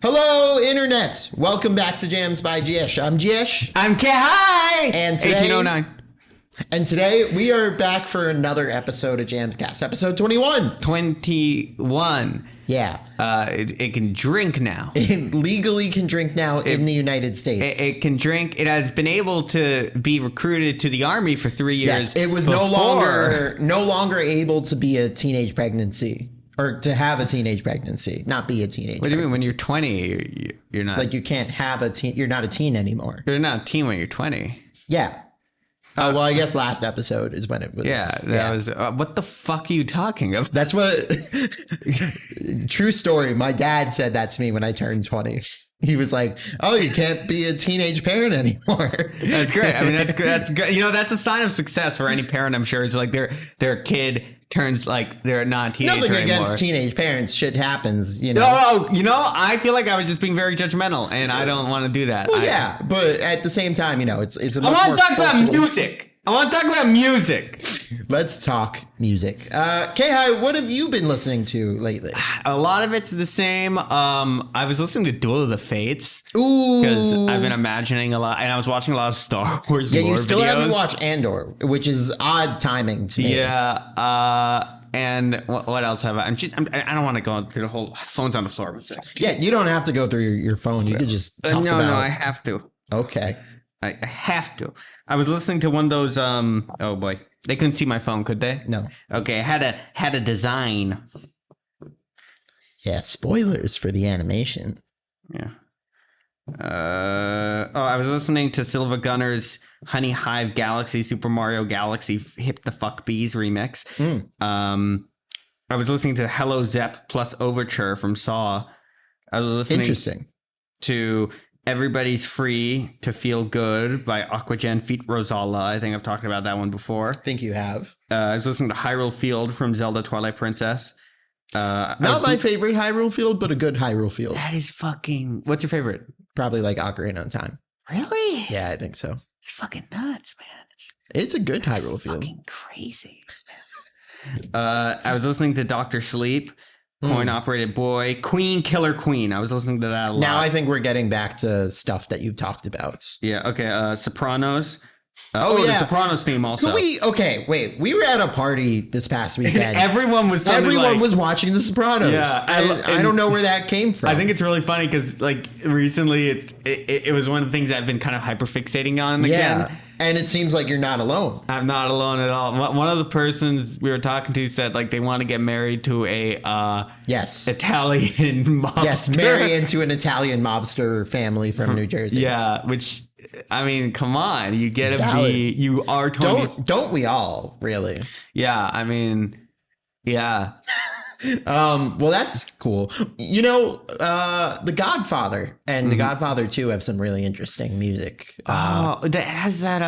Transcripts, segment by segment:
Hello, Internet. Welcome back to Jams by Jyesh. I'm Jyesh. I'm Hi. And today, 1809. And today we are back for another episode of JamsCast, episode 21. 21. Yeah. It can drink now. It legally can drink now in the United States. It can drink. It has been able to be recruited to the army for 3 years. Yes, it was no longer able to be a teenage pregnancy. Or to have a teenage pregnancy, not be a teenage. What do you mean? When you're 20, you're not. Like you can't have a teen. You're not a teen anymore. You're not a teen when you're 20. Yeah. Well, I guess last episode is when it was. Yeah, that was. What the fuck are you talking about? That's what. True story. My dad said that to me when I turned 20. He was like, "Oh, you can't be a teenage parent anymore." That's great. I mean, that's good. That's good. You know, that's a sign of success for any parent. I'm sure it's like their kid turns like they're not a teenager Nothing anymore. Against teenage parents. Shit happens, you know. No, you know, I feel like I was just being very judgmental, and I don't want to do that. Well, yeah, but at the same time, you know, it's a much I more want to talk about cultural- music. I want to talk about music. Let's talk music. K-Hi, what have you been listening to lately? A lot of it's the same. I was listening to Duel of the Fates. Ooh. Because I've been imagining a lot, and I was watching a lot of Star Wars lore videos. Yeah, you still haven't watched Andor, which is odd timing to me. Yeah. And what else have I? I don't want to go through the whole phone's on the floor. Yeah, you don't have to go through your phone. You could just talk about. No, I have to. Okay. I have to. I was listening to one of those. Oh boy, they couldn't see my phone, could they? No. Okay, I had a design. Yeah, spoilers for the animation. Yeah. I was listening to Silva Gunner's Honey Hive Galaxy Super Mario Galaxy Hip the Fuck Bees remix. I was listening to Hello Zep plus Overture from Saw. I was listening Interesting. to Everybody's Free to Feel Good by Aquagen feat. Rosala. I think I've talked about that one before. I think you have. I was listening to Hyrule Field from Zelda Twilight Princess. Not my favorite Hyrule Field, but a good Hyrule Field. That is fucking... What's your favorite? Probably like Ocarina of Time. Really? Yeah, I think so. It's fucking nuts, man. It's a good Hyrule Field. Fucking crazy. I was listening to Dr. Sleep, Coin Operated Boy, Queen Killer Queen. I was listening to that a lot. Now I think we're getting back to stuff that you've talked about. Yeah, okay. Sopranos. Yeah. The Sopranos theme also. Wait. We were at a party this past weekend. Everyone was watching The Sopranos. Yeah, I don't know where that came from. I think it's really funny because like recently it was one of the things I've been kind of hyperfixating on again. And it seems like you're not alone. I'm not alone at all. One of the persons we were talking to said like they want to get married to a Italian mobster. Yes, marry into an Italian mobster family from New Jersey. Yeah, which I mean, come on, you are Tony. Don't we all really? Yeah, I mean, yeah. Well, that's cool. You know, The Godfather and The Godfather 2 have some really interesting music. That has that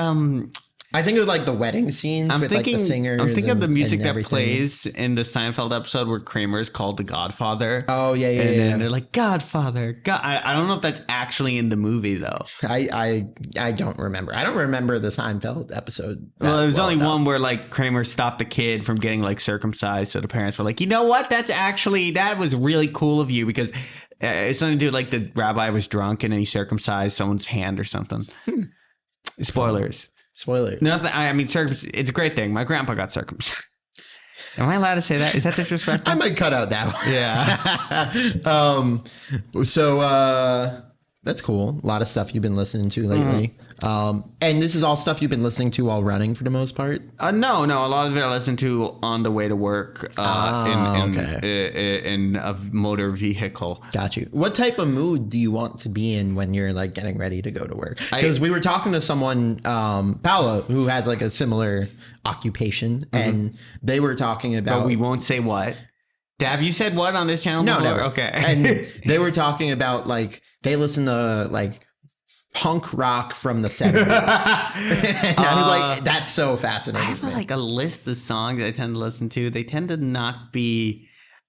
I think of like the wedding scenes with like the singers. I'm thinking of the music that everything. plays in the Seinfeld episode where Kramer's called The Godfather. Oh yeah. And they're like Godfather. I don't know if that's actually in the movie though. I don't remember. I don't remember the Seinfeld episode. Well, there was only one where like Kramer stopped a kid from getting like circumcised, so the parents were like, you know what? That was really cool of you because it's something to do with like the rabbi was drunk and then he circumcised someone's hand or something. Spoilers. Nothing. I mean, it's a great thing. My grandpa got circumcised. Am I allowed to say that? Is that disrespectful? I might cut out that one. Yeah. So that's cool. A lot of stuff you've been listening to lately. And this is all stuff you've been listening to while running for the most part? No. A lot of it I listen to on the way to work in a motor vehicle. Got you. What type of mood do you want to be in when you're like getting ready to go to work? Because we were talking to someone, Paolo, who has like a similar occupation, and they were talking about... But we won't say what. Dab, you said what on this channel? No, before? never. Okay. And they were talking about like they listen to like punk rock from the 70s. And I was like, that's so fascinating. I have like a list of songs I tend to listen to. They tend to not be...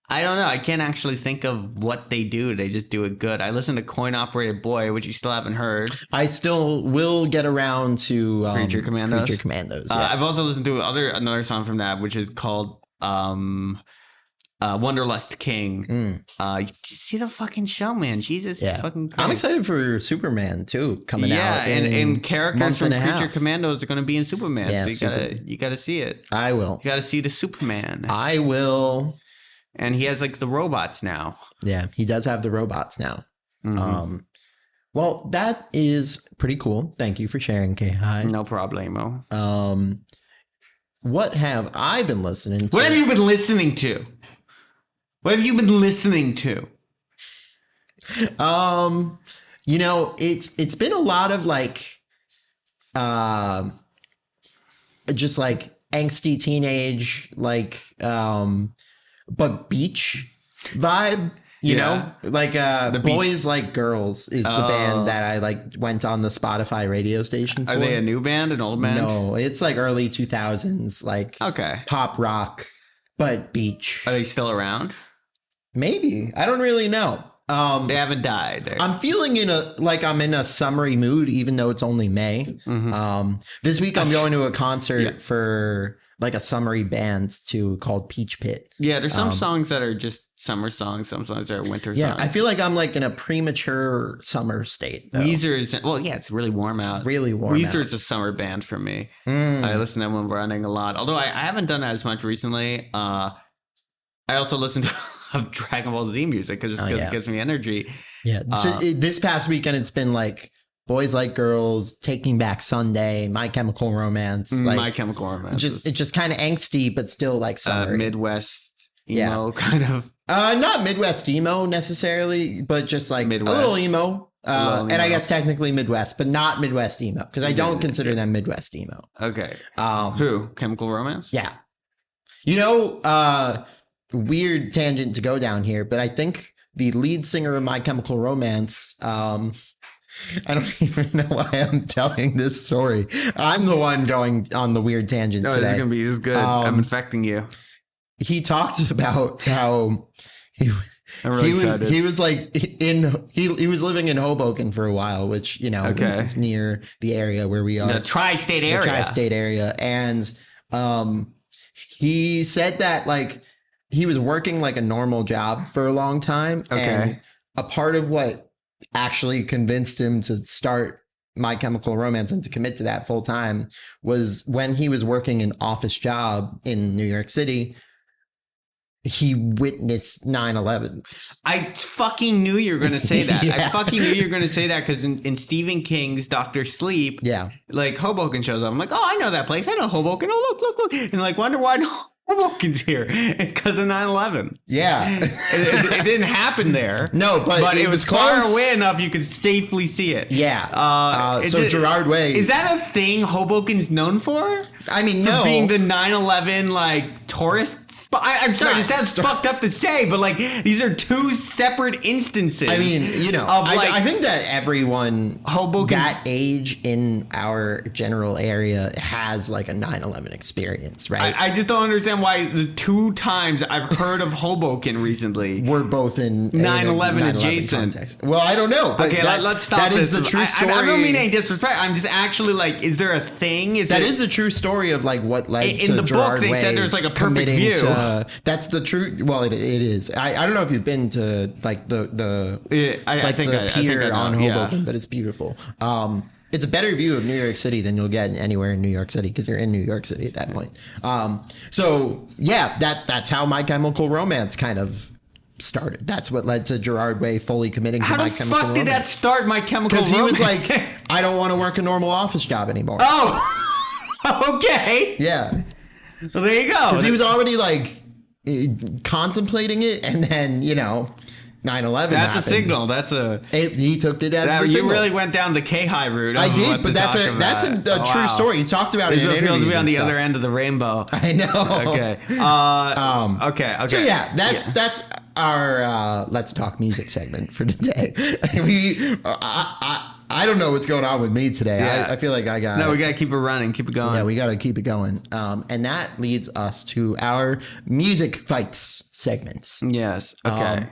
I don't know. I can't actually think of what they do. They just do it good. I listen to Coin Operated Boy, which you still haven't heard. I still will get around to Creature Commandos. Yes. I've also listened to another song from that, which is called Wanderlust King. You see the fucking show, man. Jesus fucking Christ. I'm excited for Superman too coming out. Yeah, and characters from Creature half. Commandos are going to be in Superman. Yeah, so you gotta see it. I will. You gotta see the Superman. I will. And he has like the robots now. Yeah, he does have the robots now. Well, that is pretty cool. Thank you for sharing, K-Hi. No problemo. What have I been listening to? What have you been listening to? What have you been listening to? You know, it's been a lot of like just like angsty teenage, like but beach vibe. You know, like the Boys Like Girls is the band that I like went on the Spotify radio station for. Are they a new band, an old band? No, it's like early 2000s, like pop rock, but beach. Are they still around? Maybe. I don't really know. They haven't died. I'm feeling I'm in a summery mood, even though it's only May. This week I'm going to a concert for like a summery band called Peach Pit. Yeah, there's some songs that are just summer songs. Some songs are winter songs. Yeah, I feel like I'm like in a premature summer state. Though. Weezer is, it's really warm out. It's really warm Weezer is a summer band for me. I listen to them when running a lot. Although I haven't done that as much recently. I also listen to Dragon Ball Z music because it gives me energy. Yeah, this past weekend it's been like Boys Like Girls, Taking Back Sunday, My Chemical Romance. Like, My Chemical Romance. It's just kind of angsty, but still like summery. Midwest emo kind of. Not Midwest emo necessarily, but just like Midwest. A little emo. And I guess technically Midwest, but not Midwest emo because I don't consider them Midwest emo. Okay. Who? Chemical Romance? Yeah. You know, weird tangent to go down here, but I think the lead singer of My Chemical Romance, I don't even know why I'm telling this story. I'm the one going on the weird tangent today. This is good. I'm infecting you. He talked about how he was like he was living in Hoboken for a while, which is near the area where we are, the tri-state area. And he said that like he was working like a normal job for a long time, and a part of what actually convinced him to start My Chemical Romance and to commit to that full time was when he was working an office job in New York City. He witnessed 9/11. I fucking knew you were going to say that. I fucking knew you were going to say that because in Stephen King's Dr. Sleep, like Hoboken shows up. I'm like, oh, I know that place. I know Hoboken. Oh, look. And like, wonder why Hoboken's here. It's because of 9/11. Yeah. it didn't happen there. No, but it was far away enough you could safely see it. Yeah. Gerard Way. Is that a thing Hoboken's known for? I mean, no. Being the 9/11 like tourist spot. I'm sorry, it sounds fucked up to say, but like these are two separate instances. I mean, I think that everyone Hoboken that age in our general area has like a 9/11 experience, right? I just don't understand why the two times I've heard of Hoboken recently were both in 9/11 adjacent. Context. Well, I don't know. But okay, let's stop. That is the true story. I don't mean any disrespect. I'm just actually like, is there a thing? That is a true story of like what led in to the Gerard book. They Way said there's like a perfect view. That's the truth. Well, it is. I don't know if you've been to like the pier on Hoboken, but it's beautiful. It's a better view of New York City than you'll get anywhere in New York City because you're in New York City at that point. So yeah, that's how My Chemical Romance kind of started. That's what led to Gerard Way fully committing to My Chemical Romance. How the fuck did that start My Chemical Romance? Because he was like, I don't want to work a normal office job anymore. Oh, okay. Yeah. Well, there you go. Because he was already like contemplating it, and then 9/11. That's happened. A signal. He took it as the signal. You really went down the K-High route. I did, but that's a true story. He talked about it in interviews. It feels to be on the other end of the rainbow. I know. Okay. Okay. So yeah, that's our Let's Talk Music segment for today. I don't know what's going on with me today. Yeah. I feel like I got... No, we got to keep it running. Keep it going. Yeah, we got to keep it going. And that leads us to our music fights segment. Yes. Okay.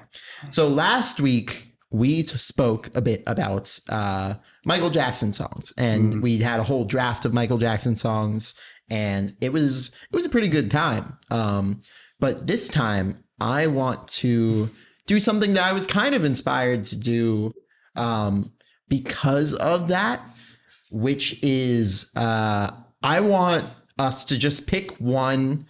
So last week, we spoke a bit about Michael Jackson songs. And we had a whole draft of Michael Jackson songs. And it was a pretty good time. But this time, I want to do something that I was kind of inspired to do because of that, which is I want us to just pick one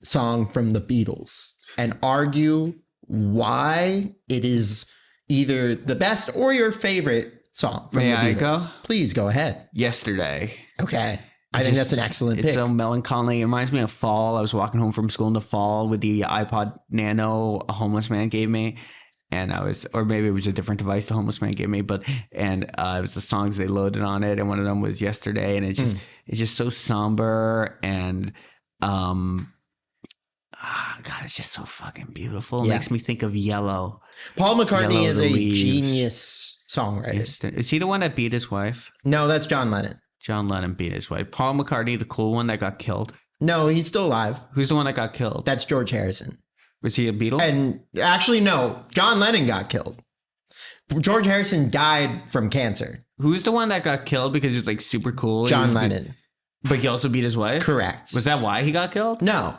song from the Beatles and argue why it is either the best or your favorite song from the Beatles. May I go? Please go ahead. Yesterday. Okay. I think that's an excellent pick. It's so melancholy. It reminds me of fall. I was walking home from school in the fall with the iPod Nano a homeless man gave me. And or maybe it was a different device the homeless man gave me, it was the songs they loaded on it. And one of them was Yesterday. And it's just so somber. And, God, it's just so fucking beautiful. It makes me think of Yellow. Paul McCartney is a genius songwriter. Is he the one that beat his wife? No, that's John Lennon. John Lennon beat his wife. Paul McCartney, the cool one that got killed. No, he's still alive. Who's the one that got killed? That's George Harrison. Was he a Beatle? And actually, no. John Lennon got killed. George Harrison died from cancer. Who's the one that got killed because he was like super cool? John Lennon. But he also beat his wife? Correct. Was that why he got killed? No.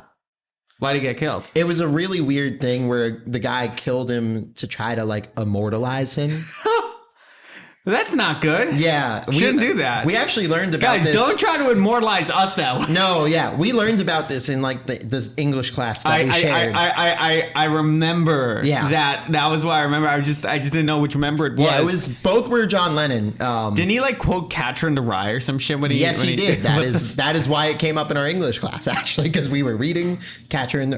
Why did he get killed? It was a really weird thing where the guy killed him to try to like immortalize him. That's not good. Yeah. We shouldn't do that. We actually learned about this. Guys, don't try to immortalize us that way. No, yeah. We learned about this in like this English class that we shared. I remember that was why I remember. I just didn't know which member it was. Yeah, it was both were John Lennon. Didn't he like quote Catcher in the Rye or some shit? Yes, he did. That is why it came up in our English class actually, because we were reading Catcher in the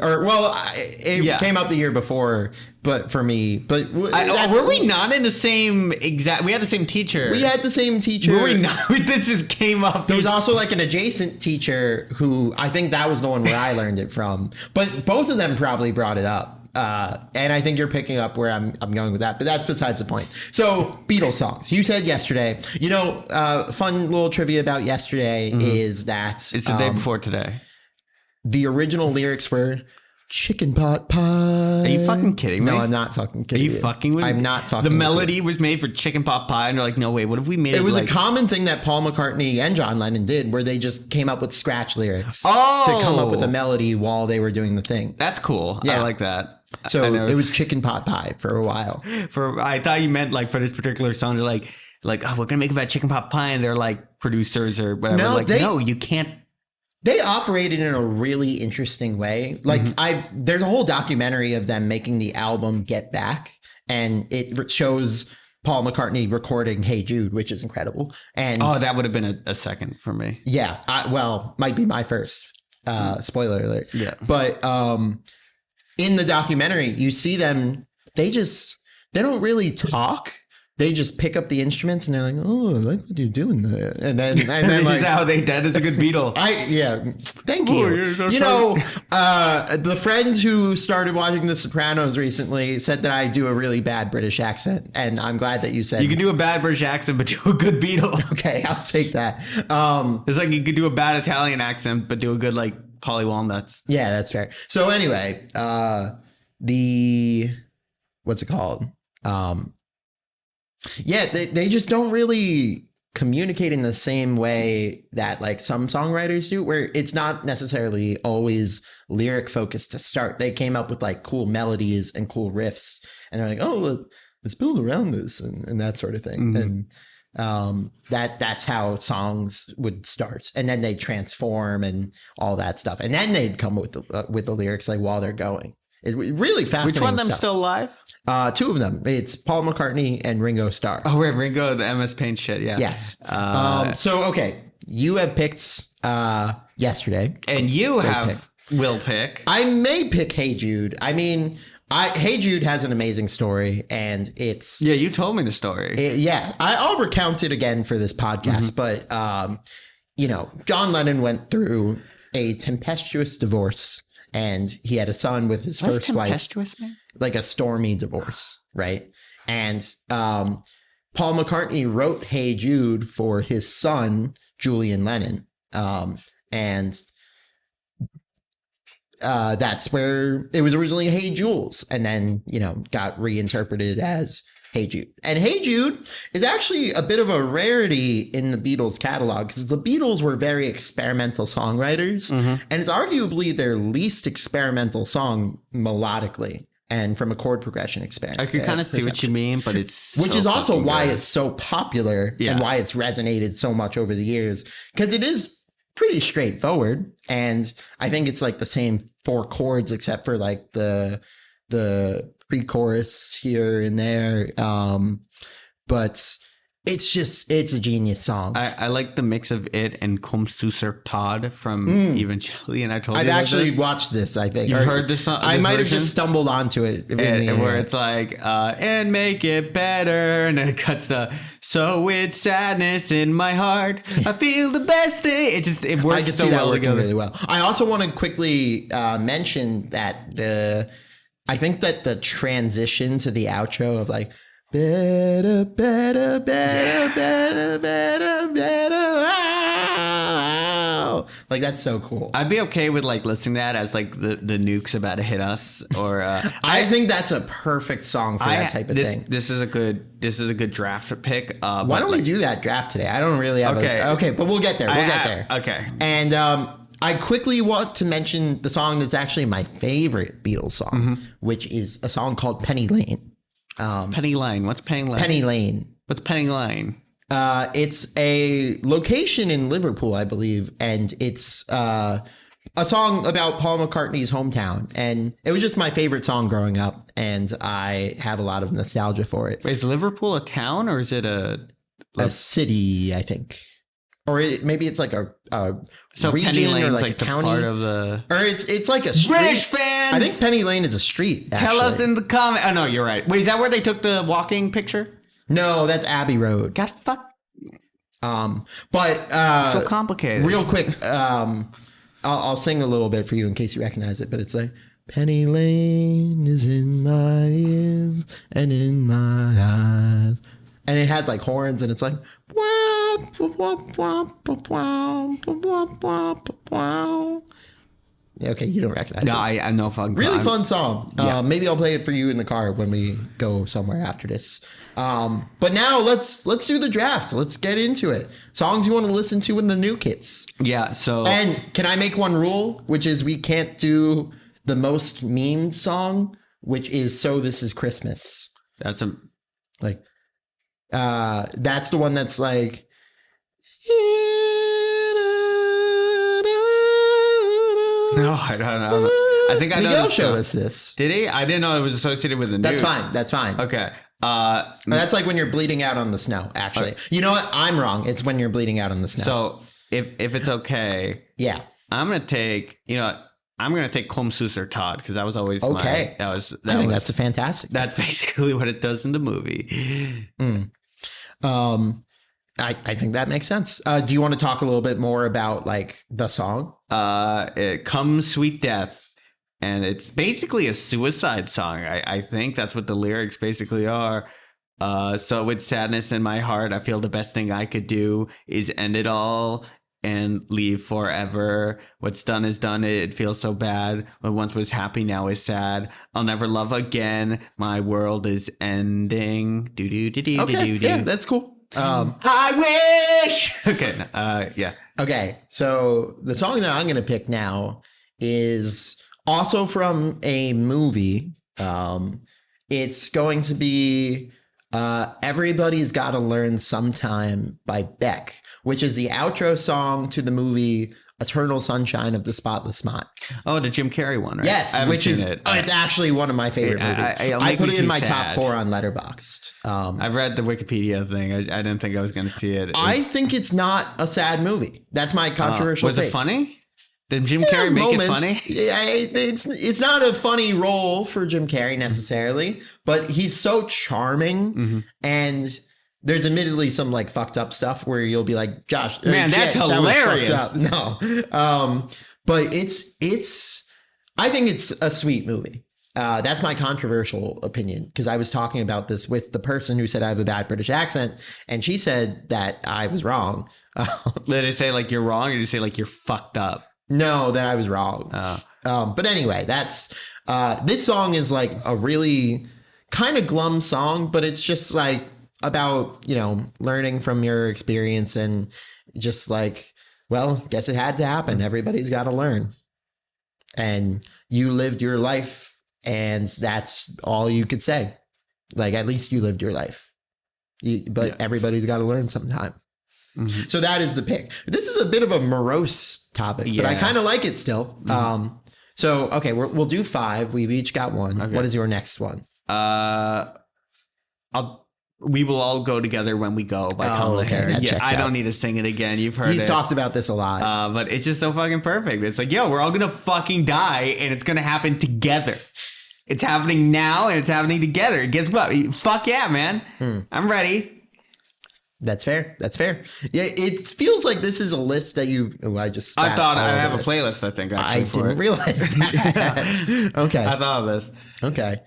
it came up the year before. But for me, were we not in the same exact? We had the same teacher. We had the same teacher. Were we not? This just came up. There was also like an adjacent teacher who I think that was the one where I learned it from. But both of them probably brought it up. And I think you're picking up where I'm going with that. But that's besides the point. So Beatles songs. You said Yesterday. You know, fun little trivia about Yesterday is that it's the day before today. The original lyrics were chicken pot pie. Are you fucking kidding me? No, I'm not fucking kidding. Are you fucking with me? I'm not fucking The melody was made for chicken pot pie, and they're like, no, wait, what if we made it? It was a common thing that Paul McCartney and John Lennon did, where they just came up with scratch lyrics to come up with a melody while they were doing the thing. That's cool. Yeah. I like that. So it was chicken pot pie for a while. I thought you meant like for this particular song, they're like, oh, we're gonna make about chicken pot pie, and they're like producers or whatever. No, you can't. They operated in a really interesting way. Like there's a whole documentary of them making the album Get Back, and it shows Paul McCartney recording Hey Jude, which is incredible. And that would have been a second for me. Yeah. Might be my first. Spoiler alert. Yeah. But in the documentary, you see them, they don't really talk. They just pick up the instruments and they're like, oh, I like what you're doing there. And then this is how that is a good Beatle. Thank you. The friend who started watching The Sopranos recently said that I do a really bad British accent. And I'm glad that you said you can do a bad British accent, but do a good Beatle. Okay, I'll take that. It's like you could do a bad Italian accent, but do a good like Polly Walnuts. Yeah, that's fair. So anyway, what's it called? Yeah, they just don't really communicate in the same way that like some songwriters do, where it's not necessarily always lyric focused to start. They came up with like cool melodies and cool riffs, and they're like, oh, let's build around this and that sort of thing. And that's how songs would start, and then they transform and all that stuff, and then they'd come with the lyrics like while they're going. It's really fascinating. Which one of them still alive? Two of them. It's Paul McCartney and Ringo Starr. Oh, wait, Ringo, the MS Paint shit, yeah. Yes. So, okay, you have picked Yesterday. And you will pick. I may pick Hey Jude. I mean, Hey Jude has an amazing story, and it's... Yeah, you told me the story. I'll recount it again for this podcast, but, John Lennon went through a tempestuous divorce. And he had a son with his first wife, like a stormy divorce, right? And Paul McCartney wrote Hey Jude for his son, Julian Lennon. And that's where it was originally Hey Jules, and then, got reinterpreted as Hey Jude. And Hey Jude is actually a bit of a rarity in the Beatles catalog because the Beatles were very experimental songwriters, and it's arguably their least experimental song melodically and from a chord progression experiment. I can kind of see what you mean, but it's which so is also why good. it's so popular and why it's resonated so much over the years, because it is pretty straightforward, and I think it's like the same 4 chords except for like the pre-chorus here and there, but it's a genius song. I like the mix of it and Kommst du Sir Todd from Evangelion. I've actually watched this, I think. You heard this song? I might have just stumbled onto it. Where it's like, and make it better. And then it cuts to, so with sadness in my heart, I feel the best thing. It works I can so see that well working together. really well. I also want to quickly mention that I think that the transition to the outro of like, better, better, better, better, better, better. Wow. Like, that's so cool. I'd be okay with like listening to that as like the nuke's about to hit us, or I think that's a perfect song for that type of thing. This is a good draft pick. Why don't we do that draft today? I don't really have okay, but we'll get there. We'll get there. Okay. And I quickly want to mention the song that's actually my favorite Beatles song, which is a song called Penny Lane. Penny Lane. What's Penny Lane? Penny Lane. What's Penny Lane? It's a location in Liverpool, I believe, and it's a song about Paul McCartney's hometown. And it was just my favorite song growing up, and I have a lot of nostalgia for it. Wait, is Liverpool a town or is it a city, I think? Or maybe it's like a so region Penny Lane's or like a county. Part of the... Or it's like a street. British fans! I think Penny Lane is a street, actually. Tell us in the comment. Oh, no, you're right. Wait, is that where they took the walking picture? No, that's Abbey Road. God, fuck. But so complicated. Real quick, I'll sing a little bit for you in case you recognize it, but it's like, Penny Lane is in my ears and in my eyes. And it has like horns, and it's like, okay, you don't recognize it. No, I know fucking. Really fun song. Yeah. Maybe I'll play it for you in the car when we go somewhere after this. But now let's do the draft. Let's get into it. Songs you want to listen to when the Nuke hits. Yeah. So. And can I make one rule, which is we can't do the most memed song, which is "So This Is Christmas." That's a like. That's the one that's like. No, I don't know. I think I know. Miguel showed us this. Did he? I didn't know it was associated with the Nuke. That's fine. That's fine. Okay. That's like when you're bleeding out on the snow, actually. You know what? I'm wrong. It's when you're bleeding out on the snow. So if it's okay, yeah, I'm gonna take. I'm gonna take Kommst du Sir Todd because that was always okay. I think that's a fantastic. That's basically what it does in the movie. I think that makes sense. Do you want to talk a little bit more about like the song? It Come Sweet Death. And it's basically a suicide song. I think that's what the lyrics basically are. So with sadness in my heart, I feel the best thing I could do is end it all and leave forever. What's done is done. It feels so bad. What once was happy now is sad. I'll never love again. My world is ending. Okay, yeah, that's cool. I wish. Okay. Yeah. Okay. So the song that I'm going to pick now is also from a movie. It's going to be Everybody's Gotta Learn Sometime by Beck, which is the outro song to the movie Eternal Sunshine of the Spotless Mind. Oh, the Jim Carrey one, right? Yes, which is it's actually one of my favorite movies. I put it in my top 4 on Letterboxd. I've read the Wikipedia thing. I didn't think I was going to see it. I think it's not a sad movie. That's my controversial take. Was it funny? Did Jim Carrey make it funny? Yeah, it's not a funny role for Jim Carrey necessarily, but he's so charming, and there's admittedly some like fucked up stuff where you'll be like, Josh, man, that's hilarious. No, but it's I think it's a sweet movie. That's my controversial opinion, because I was talking about this with the person who said I have a bad British accent, and she said that I was wrong. Did it say like you're wrong, or did it say like you're fucked up? No, that I was wrong. But anyway, that's this song is like a really kind of glum song, but it's just like about, learning from your experience and just like, well, guess it had to happen. Everybody's got to learn. And you lived your life, and that's all you could say. Like, at least you lived your life. Everybody's got to learn sometime. Mm-hmm. So that is the pick. This is a bit of a morose topic, but I kind of like it still. Mm-hmm. So, okay, we'll do 5. We've each got one. Okay. What is your next one? We Will All Go Together When We Go by Kamala Harris. Yeah, I don't need to sing it again. You've heard He's talked about this a lot. But it's just so fucking perfect. It's like, yo, we're all going to fucking die, and it's going to happen together. It's happening now, and it's happening together. Guess what? Fuck yeah, man. I'm ready. That's fair. Yeah, it feels like this is a list that you... Oh, I thought I have a playlist, I think. I didn't realize that. Okay. I thought of this. Okay.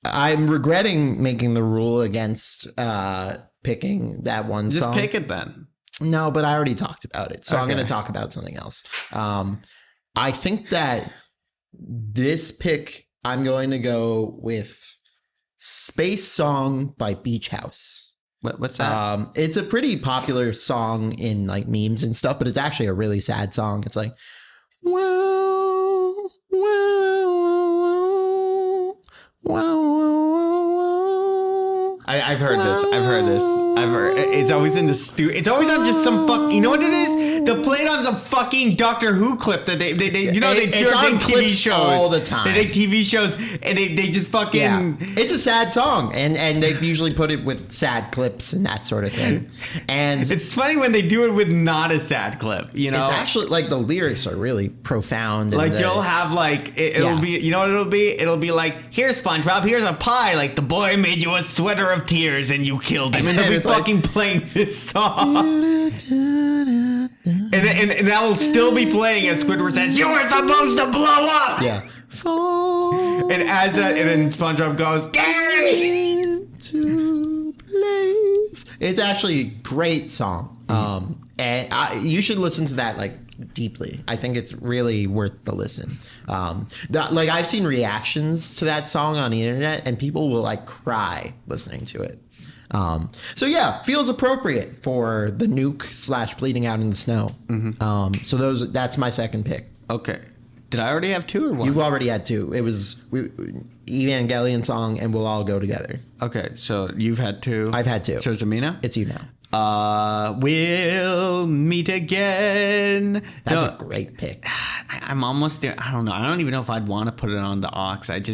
I'm regretting making the rule against picking that one song. Just pick it then. No, but I already talked about it. So I'm going to talk about something else. I think that this pick, I'm going to go with Space Song by Beach House. What's that? It's a pretty popular song in like memes and stuff, but it's actually a really sad song. It's like, wow, wow, wow. I've heard this. It's always in the It's always on just some fuck. You know what it is? They'll play it on some fucking Doctor Who clip that they do TV shows all the time. They make TV shows and they just fucking. Yeah. It's a sad song, and they usually put it with sad clips and that sort of thing. And it's funny when they do it with not a sad clip. It's actually like the lyrics are really profound. Like you'll have like it'll be. You know what it'll be? It'll be like, here's SpongeBob, here's a pie. Like the boy made you a sweater of tears and you killed him. And they'll be fucking playing this song. And that will still be playing as Squidward says, "You were supposed to blow up." Yeah. And as that, and then SpongeBob goes, "Gary!" To place. It's actually a great song. And you should listen to that like deeply. I think it's really worth the listen. Like I've seen reactions to that song on the internet, and people will like cry listening to it. So yeah, feels appropriate for the Nuke / Bleeding Out in the Snow. Mm-hmm. So that's my second pick. Okay. Did I already have 2 or 1? You've already had 2. It was Evangelion song and We'll All Go Together. Okay, so you've had 2. I've had 2. So it's me now? It's you now. We'll meet again. That's a great pick. I'm almost there. I don't know. I don't even know if I'd want to put it on the aux. It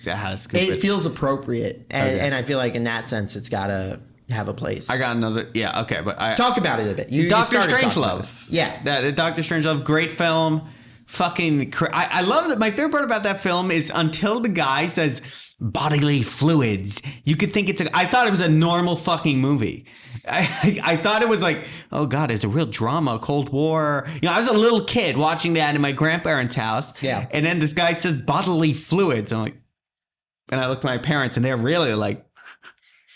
has. It feels appropriate, and I feel like in that sense, it's got to have a place. I got another. Yeah. Okay, but talk about it a bit. Doctor Strangelove. Yeah. That Doctor Strangelove, great film. Fucking. I love that. My favorite part about that film is until the guy says bodily fluids, you could think I thought it was a normal fucking movie. I thought it was like, oh God, it's a real drama, Cold War. I was a little kid watching that in my grandparents' house. Yeah. And then this guy says bodily fluids. I'm like, and I looked at my parents and they're really like,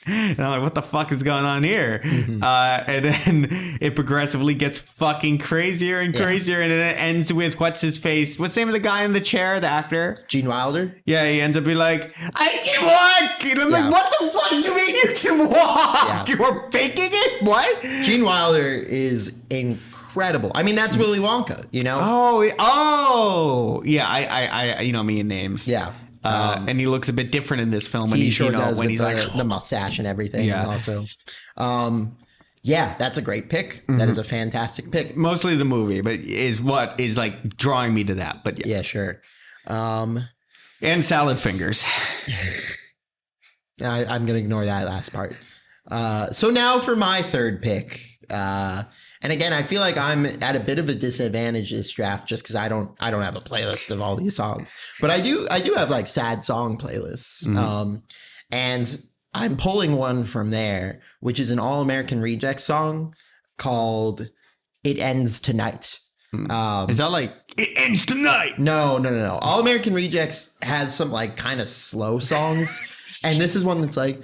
and I'm like, what the fuck is going on here? Mm-hmm. And then it progressively gets fucking crazier and crazier. And then it ends with, what's his face? What's the name of the guy in the chair, the actor? Gene Wilder? Yeah, he ends up being like, I can walk! And I'm like, what the fuck do you mean you can walk? Yeah. You were faking it? What? Gene Wilder is incredible. I mean, that's Willy Wonka, Oh, yeah, I you know me in names. Yeah. And he looks a bit different in this film when he he's sure does when with he's the mustache and everything. Yeah. Also, yeah, that's a great pick. Mm-hmm. That is a fantastic pick. Mostly the movie, but is what is like drawing me to that. But yeah, sure. And salad fingers. I'm gonna ignore that last part. So now for my third pick. And again, I feel like I'm at a bit of a disadvantage this draft just because I don't have a playlist of all these songs, but I do have like sad song playlists. Mm-hmm. And I'm pulling one from there, which is an All American Rejects song called "It Ends Tonight." Is that like "It Ends Tonight"? No. All American Rejects has some like kind of slow songs, and this is one that's like,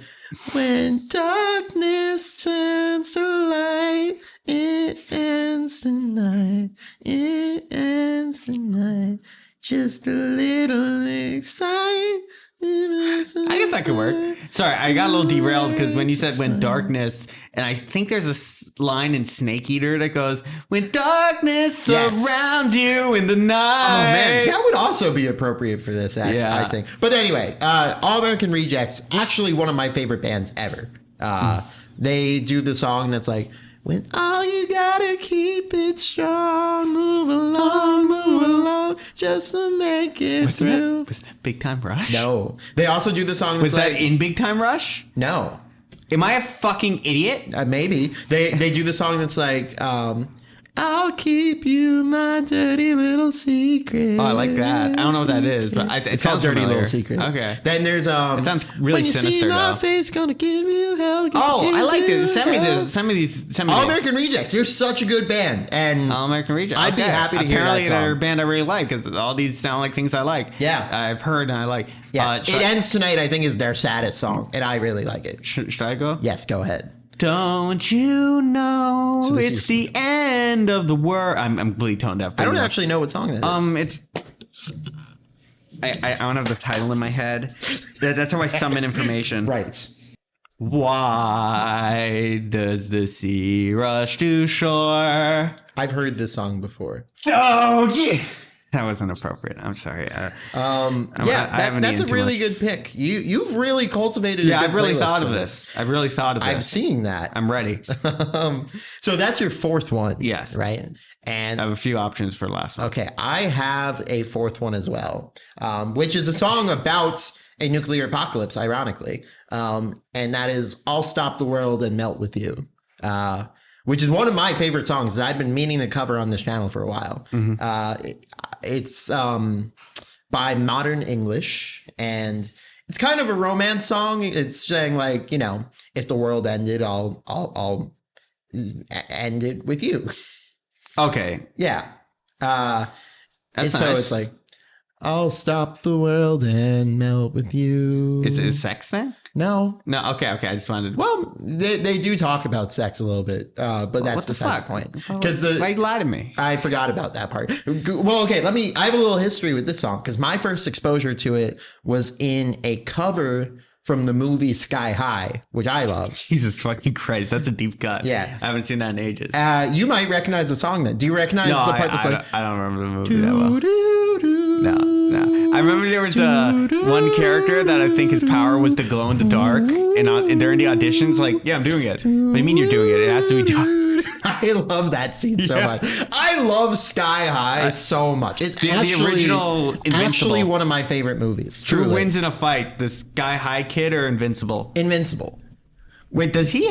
when darkness turns to light, it ends tonight, it ends tonight. Just a little excitement I guess that could work. Sorry, I got a little derailed because when you said when darkness, and I think there's a line in Snake Eater that goes, when darkness surrounds you in the night. Oh man, that would also be appropriate for this act, I think. But anyway, All American Rejects, actually one of my favorite bands ever. They do the song that's like, when all you gotta keep it strong, move along, just to make it through. Was that Big Time Rush? No. They also do the song that's Was that in Big Time Rush? No. Am I a fucking idiot? Maybe. They do the song that's like, I'll keep you my dirty little secret. Oh, I like that. I don't know what that is, but it sounds Dirty familiar. Little Secret. Okay. Then there's It sounds really when you sinister, see my though. face, gonna give you hell. Oh, I like this. Send me this. Send me these. All American Rejects. You're such a good band, and All American Rejects. I'd be happy to hear that Apparently, they're a song. band I really like because all these sound like things I like. Yeah. I've heard and I like. Yeah, It Ends Tonight, I think, is their saddest song, and I really like it. Should I go? Yes, go ahead. Don't you know So this it's is- the end of the world? I'm completely toned deaf. I don't actually know what song that is. It's. I don't have the title in my head. That's how I summon information. Right. Why does the sea rush to shore? I've heard this song before. Oh yeah. That wasn't appropriate. I'm sorry. Yeah, I haven't that's a eaten too really much. good pick. You've really cultivated. Yeah, a good I've really playlist thought for of this. I've really thought of I'm this. seeing that. I'm ready. So that's your fourth one. Yes. Right. And I have a few options for last one. okay, I have a fourth one as well, which is a song about a nuclear apocalypse, ironically, and that is "I'll Stop the World and Melt with You," which is one of my favorite songs that I've been meaning to cover on this channel for a while. It's by Modern English, and it's kind of a romance song. It's saying like, you know, if the world ended, I'll end it with you. Okay. Yeah. That's So nice. it's like, I'll stop the world and melt with you. Is it a sex thing? No. No. Okay. I just wanted. Well, they do talk about sex a little bit, but that's what the besides fuck? the point. Because Why you lie to me? I forgot about that part. Well, okay, I have a little history with this song because my first exposure to it was in a cover from the movie Sky High, which I love. Jesus fucking Christ, that's a deep cut. Yeah. I haven't seen that in ages. You might recognize the song then. Do you recognize No, the part that's like... I don't remember the movie that well. No. I remember there was one character that I think his power was to glow in the dark, and during the auditions, like, yeah, I'm doing it. What do you mean you're doing it? It has to be dark. I love that scene so much. I love Sky High so much. It's The original Invincible. actually one of my favorite movies. Who Truly. wins in a fight, the Sky High kid or Invincible? Invincible. Wait, does he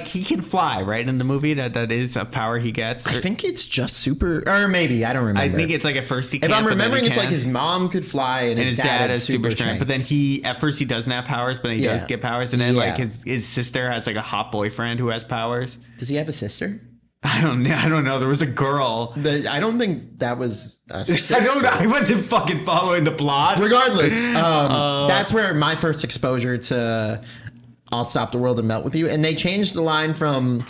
he can fly, right? In the movie, that is a power he gets. I think it's just super, or maybe I don't remember. I think it's like at first he can't. If I'm but then he remembering, it's like can. his mom could fly and And his his dad had has super strength, but then at first he doesn't have powers, but then he does get powers, and then like his sister has like a hot boyfriend who has powers. Does he have a sister? I don't know. There was a girl. I don't think that was a sister. I don't know. I wasn't fucking following the plot. Regardless, that's where my first exposure to "I'll Stop the World and Melt with You," and they changed the line from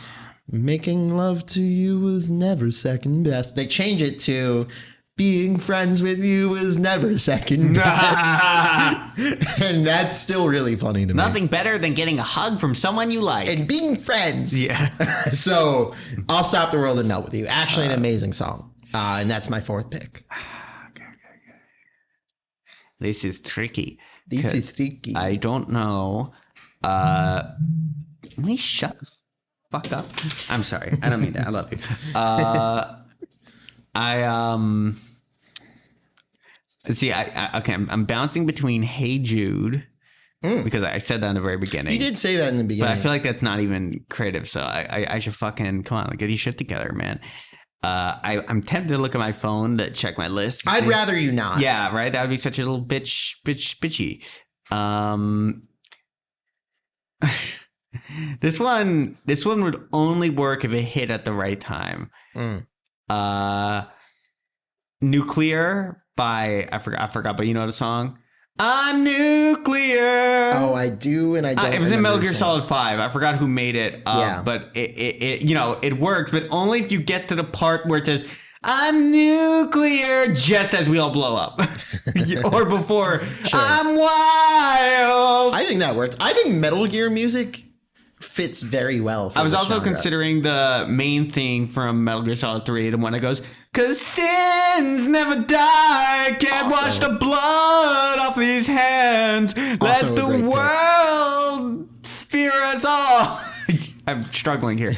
"Making love to you was never second best." They change it to "Being friends with you was never second best," and that's still really funny to me. Nothing better than getting a hug from someone you like. And being friends. Yeah. So "I'll Stop the World and Melt with You." Actually, an amazing song, and that's my fourth pick. Okay. This is tricky. This is tricky. I don't know. Let me shut the fuck up. I'm sorry. I don't mean that. I love you. See, I'm bouncing between "Hey Jude" because I said that in the very beginning. You did say that in the But beginning. I feel like that's not even creative. So I should fucking come on, like, get your shit together, man. I'm tempted to look at my phone to check my list. I'd rather you not. Yeah, right. That would be such a little bitchy. This one would only work if it hit at the right time. Nuclear by I forgot, but you know the song. I'm nuclear. Oh, I do, and I don't. It was in Metal Gear remember Solid 5. I forgot who made it. Yeah. But it works, but only if you get to the part where it says, I'm nuclear, just as we all blow up. Or before, sure. I'm wild. I think that worked. I think Metal Gear music fits very well for I was also genre. considering the main thing from Metal Gear Solid 3, the one that goes, "'Cause sins never die, can't wash the blood off these hands, let the world fear us all." I'm struggling here.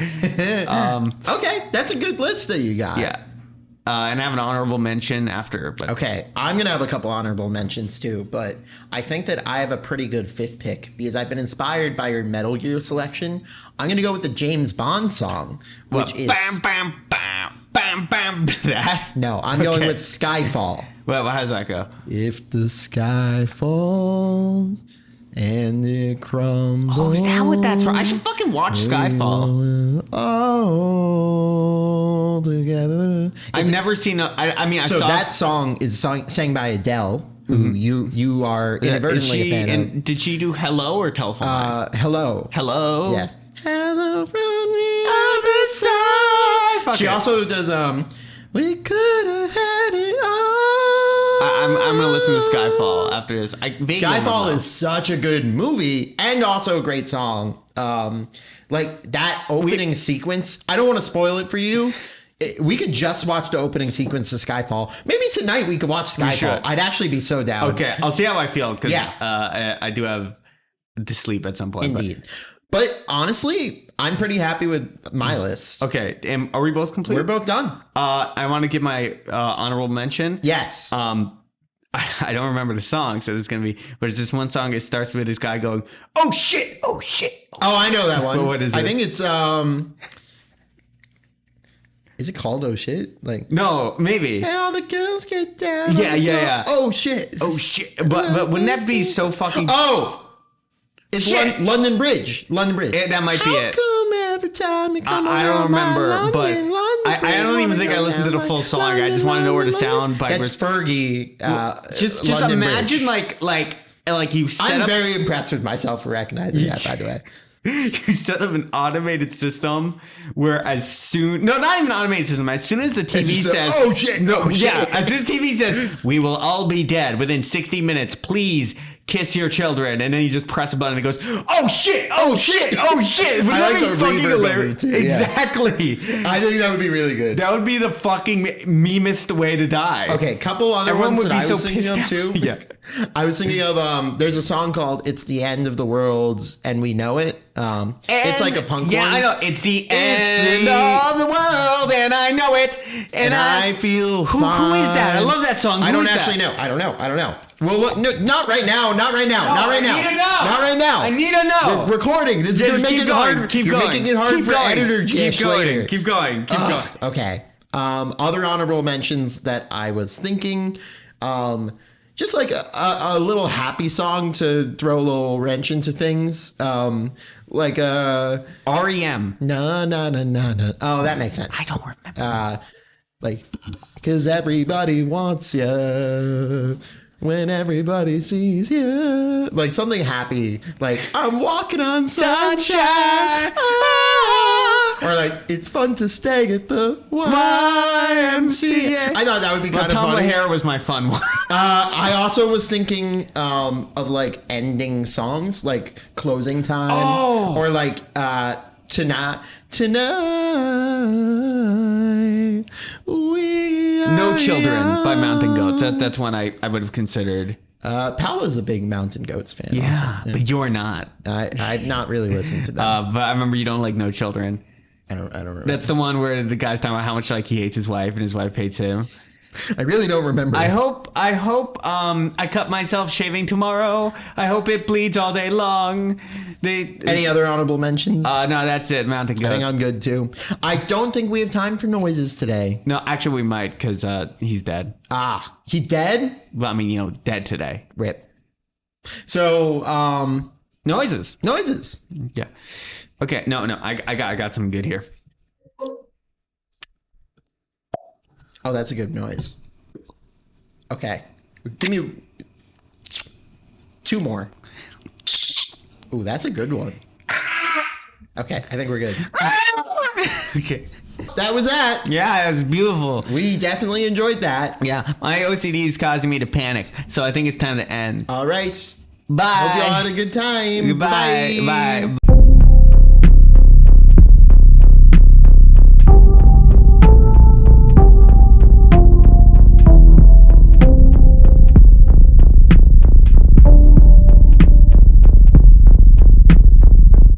Okay, that's a good list that you got. Yeah. And I have an honorable mention after. But. Okay, I'm going to have a couple honorable mentions too, but I think that I have a pretty good fifth pick because I've been inspired by your Metal Gear selection. I'm going to go with the James Bond song, which is... Bam, bam, bam, bam, bam. That? No, I'm going with Skyfall. Well, how does that go? If the sky falls and it crumbles... Oh, is that what that's from? I should fucking watch Skyfall. All together. I've never seen I saw that song is sang by Adele, who you are inadvertently a fan of. Did she do Hello or Telephone Line? Hello. Hello. Yes. Hello from the other side. Okay. She also does we could have had it all. I'm gonna listen to Skyfall after this. Skyfall is such a good movie and also a great song. Like that opening sequence. I don't want to spoil it for you. We could just watch the opening sequence of Skyfall. Maybe tonight we could watch Skyfall. I'd actually be so down. Okay, I'll see how I feel because I do have to sleep at some point. Indeed. But honestly, I'm pretty happy with my list. Okay, are we both complete? We're both done. I want to give my honorable mention. Yes. I don't remember the song, so it's gonna be. But it's just one song. It starts with this guy going, "Oh shit! Oh shit!" Oh, I know that one. What is it? I think it's Is it called Oh Shit? Like no, maybe. All the girls get down. Yeah. Oh shit! Oh shit! But wouldn't that be so fucking? Oh. It's London Bridge. Yeah, that might be it. Come every time you come I don't remember, but I don't even think I listened to the full song. I just want to know where the sound bite was. That's Fergie. Just London imagine Bridge. like you set I'm up. very impressed with myself for recognizing that. By the way. You set up an automated system where not even an automated system. As soon as the TV says, "Oh shit!" No, shit. Yeah, as soon as TV says, "We will all be dead within 60 minutes. Please kiss your children," and then you just press a button and it goes, "Oh shit! Oh shit! Oh shit!" Would that be fucking hilarious? Exactly. I think that would be really good. That would be the fucking memest way to die. Okay, couple other ones that I was thinking of too. Yeah, I was thinking of there's a song called "It's the End of the World and We Know It." It's like a punk one. I know. It's the end of the world and I know it. And I feel fine. Who is that? I love that song. I don't actually know. I don't know. Well, look, no, not right now. Not right now. I need to know. Not right now. I need to know. We're recording. This is making it hard. Keep going. You're making it hard for editor Jyesh later. Keep going. Okay. Other honorable mentions that I was thinking. Just like a little happy song to throw a little wrench into things. Like REM. No. Oh, that makes sense. I don't remember. Like, 'cause everybody wants you when everybody sees you. Like something happy. Like, I'm walking on sunshine. Or like, it's fun to stay at the YMCA. I thought that would be kind of Tom funny. LaHair was my fun one. I also was thinking of like ending songs, like Closing Time. Oh. Or like Tonight. No Children by Mountain Goats. That's one I would have considered. Paolo's a big Mountain Goats fan. Yeah, also. but you're not. I've not really listened to that. But I remember you don't like No Children. I don't remember. That's the one where the guy's talking about how much like he hates his wife and his wife hates him. I really don't remember. I hope I cut myself shaving tomorrow. I hope it bleeds all day long. Any other honorable mentions? No, that's it. Mountain Goats. I think I'm good too. I don't think we have time for noises today. No, actually we might because he's dead. He's dead? Well, I mean, dead today. Rip. So, noises. Yeah. Okay. No. I got some good here. Oh, that's a good noise. Okay. Give me 2 more. Ooh, that's a good one. Okay, I think we're good. Okay. that was that. Yeah, it was beautiful. We definitely enjoyed that. Yeah, my OCD is causing me to panic, so I think it's time to end. All right. Bye. Hope you all had a good time. Goodbye. Bye. Bye.